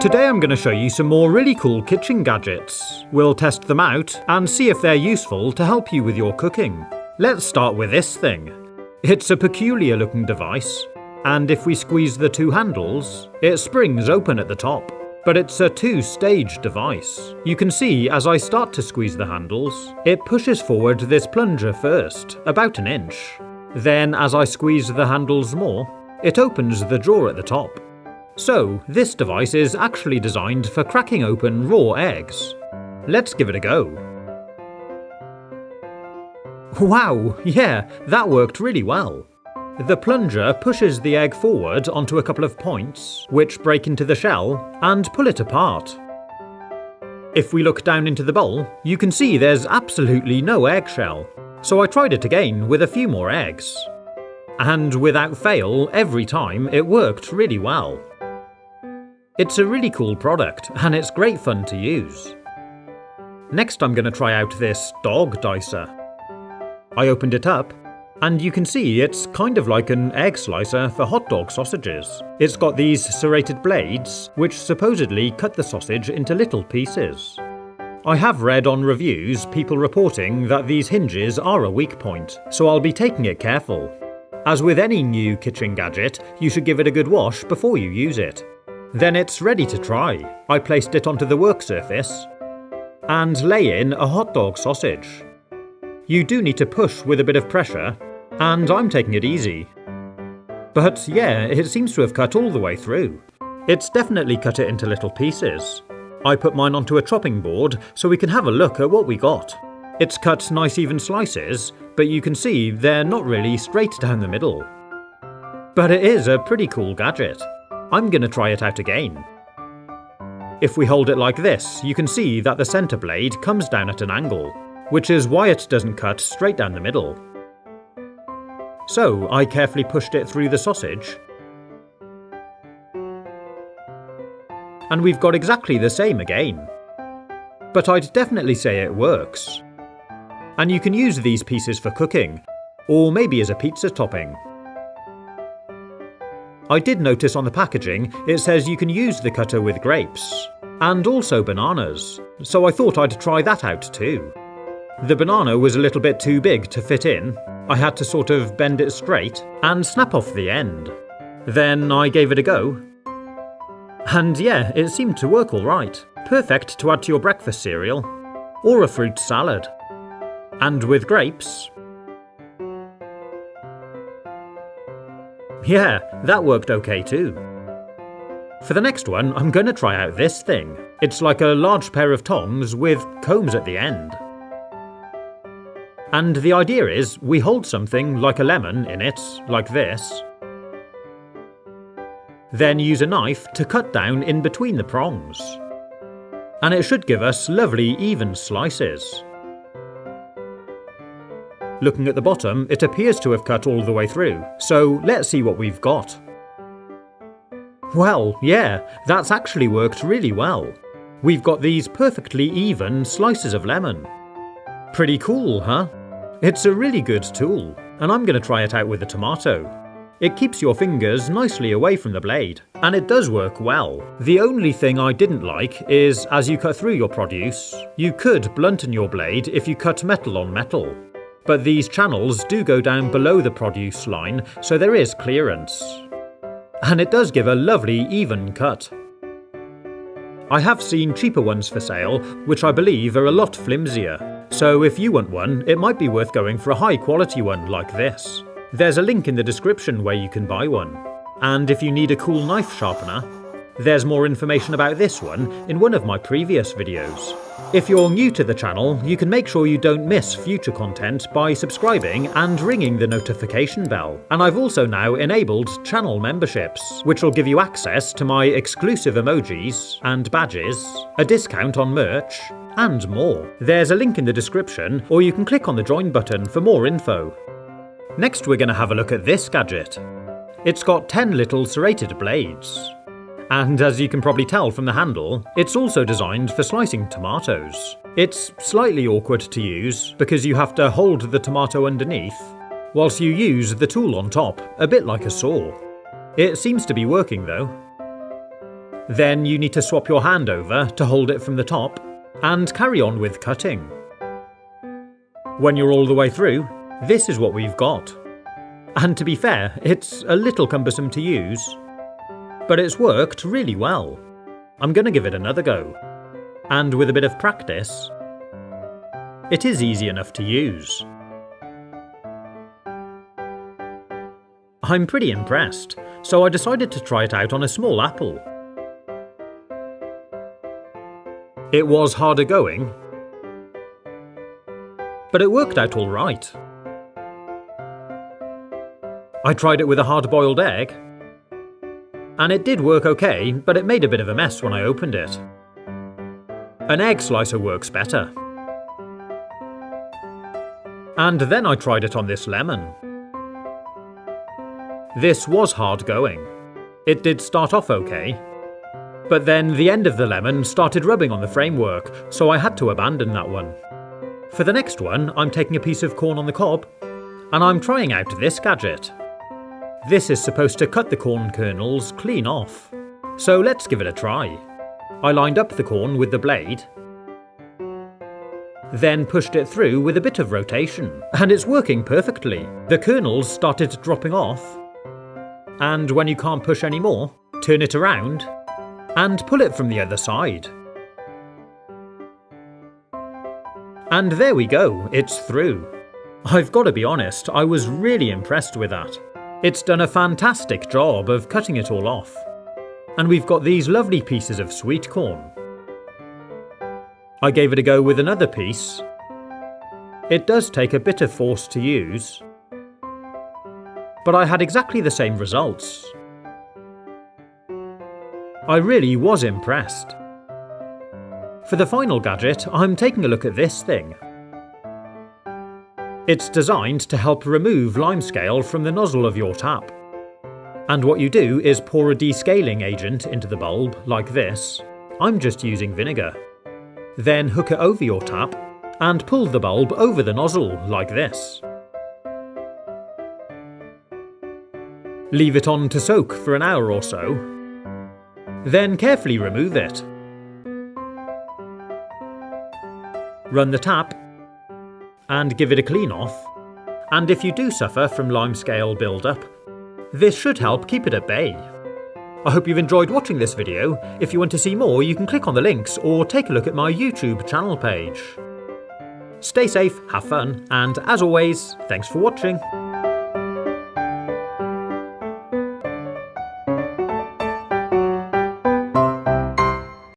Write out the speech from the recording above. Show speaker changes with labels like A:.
A: Today I'm going to show you some more really cool kitchen gadgets. We'll test them out and see if they're useful to help you with your cooking. Let's start with this thing. It's a peculiar looking device, and if we squeeze the two handles, it springs open at the top. But it's a two-stage device. You can see as I start to squeeze the handles, it pushes forward this plunger first, about an inch. Then as I squeeze the handles more, it opens the drawer at the top. So this device is actually designed for cracking open raw eggs. Let's give it a go. Wow, yeah, that worked really well. The plunger pushes the egg forward onto a couple of points, which break into the shell and pull it apart. If we look down into the bowl, you can see there's absolutely no eggshell, so I tried it again with a few more eggs. And without fail, every time it worked really well. It's a really cool product, and it's great fun to use. Next I'm going to try out this dog dicer. I opened it up, and you can see it's kind of like an egg slicer for hot dog sausages. It's got these serrated blades, which supposedly cut the sausage into little pieces. I have read on reviews people reporting that these hinges are a weak point, so I'll be taking it careful. As with any new kitchen gadget, you should give it a good wash before you use it. Then it's ready to try. I placed it onto the work surface and lay in a hot dog sausage. You do need to push with a bit of pressure, and I'm taking it easy. But yeah, it seems to have cut all the way through. It's definitely cut it into little pieces. I put mine onto a chopping board so we can have a look at what we got. It's cut nice even slices, but you can see they're not really straight down the middle. But it is a pretty cool gadget. I'm going to try it out again. If we hold it like this, you can see that the centre blade comes down at an angle, which is why it doesn't cut straight down the middle. So I carefully pushed it through the sausage, and we've got exactly the same again. But I'd definitely say it works. And you can use these pieces for cooking, or maybe as a pizza topping. I did notice on the packaging it says you can use the cutter with grapes, and also bananas, so I thought I'd try that out too. The banana was a little bit too big to fit in. I had to sort of bend it straight and snap off the end. Then I gave it a go. And yeah, it seemed to work alright. Perfect to add to your breakfast cereal, or a fruit salad. And with grapes, yeah, that worked okay too. For the next one, I'm going to try out this thing. It's like a large pair of tongs with combs at the end. And the idea is we hold something like a lemon in it, like this. Then use a knife to cut down in between the prongs. And it should give us lovely even slices. Looking at the bottom, it appears to have cut all the way through, so let's see what we've got. Well, yeah, that's actually worked really well. We've got these perfectly even slices of lemon. Pretty cool, huh? It's a really good tool, and I'm going to try it out with a tomato. It keeps your fingers nicely away from the blade, and it does work well. The only thing I didn't like is, as you cut through your produce, you could blunten your blade if you cut metal on metal. But these channels do go down below the produce line, so there is clearance. And it does give a lovely even cut. I have seen cheaper ones for sale, which I believe are a lot flimsier. So if you want one, it might be worth going for a high quality one like this. There's a link in the description where you can buy one. And if you need a cool knife sharpener, there's more information about this one in one of my previous videos. If you're new to the channel, you can make sure you don't miss future content by subscribing and ringing the notification bell. And I've also now enabled channel memberships, which will give you access to my exclusive emojis and badges, a discount on merch, and more. There's a link in the description, or you can click on the join button for more info. Next we're going to have a look at this gadget. It's got 10 little serrated blades. And as you can probably tell from the handle, it's also designed for slicing tomatoes. It's slightly awkward to use because you have to hold the tomato underneath, whilst you use the tool on top, a bit like a saw. It seems to be working though. Then you need to swap your hand over to hold it from the top and carry on with cutting. When you're all the way through, this is what we've got. And to be fair, it's a little cumbersome to use, but it's worked really well. I'm going to give it another go. And with a bit of practice, it is easy enough to use. I'm pretty impressed, so I decided to try it out on a small apple. It was harder going, but it worked out all right. I tried it with a hard-boiled egg, and it did work okay, but it made a bit of a mess when I opened it. An egg slicer works better. And then I tried it on this lemon. This was hard going. It did start off okay, but then the end of the lemon started rubbing on the framework, so I had to abandon that one. For the next one, I'm taking a piece of corn on the cob, and I'm trying out this gadget. This is supposed to cut the corn kernels clean off, so let's give it a try. I lined up the corn with the blade, then pushed it through with a bit of rotation, and it's working perfectly. The kernels started dropping off, and when you can't push anymore, turn it around and pull it from the other side. And there we go, it's through. I've got to be honest, I was really impressed with that. It's done a fantastic job of cutting it all off. And we've got these lovely pieces of sweet corn. I gave it a go with another piece. It does take a bit of force to use, but I had exactly the same results. I really was impressed. For the final gadget, I'm taking a look at this thing. It's designed to help remove limescale from the nozzle of your tap. And what you do is pour a descaling agent into the bulb, like this. I'm just using vinegar. Then hook it over your tap and pull the bulb over the nozzle, like this. Leave it on to soak for an hour or so. Then carefully remove it. Run the tap and give it a clean off. And if you do suffer from limescale build-up, this should help keep it at bay. I hope you've enjoyed watching this video. If you want to see more, you can click on the links or take a look at my YouTube channel page. Stay safe, have fun, and as always, thanks for watching.